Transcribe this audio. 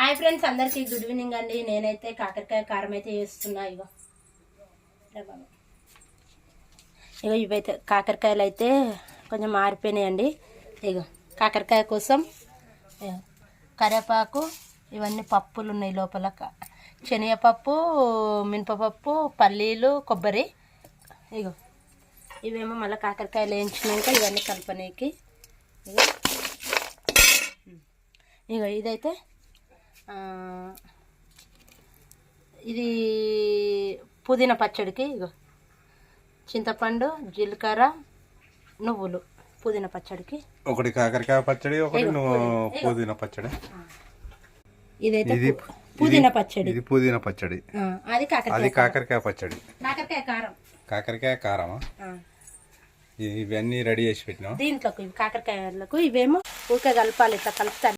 Hi friends, అందరికీ good evening అండి. నేనైతే కాకరకాయ కారం అయితే చేస్తున్నా. ఇగో ఇవైతే కాకరకాయలు అయితే కొంచెం మారిపోయినాయండి. ఇగో కాకరకాయ కోసం కరివేపాకు, ఇవన్నీ పప్పులు ఉన్నాయి లోపల. శనగపప్పు, మినపపప్పు, పల్లీలు, కొబ్బరి. ఇగో ఇవేమో మళ్ళీ కాకరకాయలు వేయించినాక ఇవన్నీ కలపనీకి. ఇగో ఇదైతే ఇది పుదీనా పచ్చడికి. ఇగో చింతపండు, జీలకర్ర, నువ్వులు పుదీనా పచ్చడికి. ఒకటి కాకరకాయ పచ్చడి, ఒకటి పుదీనా పచ్చడి. ఇదైతే పుదీనా పచ్చడి, ఇది పుదీనా పచ్చడి. అది కాకరకాయ పచ్చడి. కాకరకాయ కారం. కాకరకాయ కారమా? ఇవన్నీ రెడీ చేసి పెట్టినా దీంట్లోకి. కాకరకాయలకు ఇవేమో ఊరికే కలపాలి. ఇట్లా కలుపుతాను.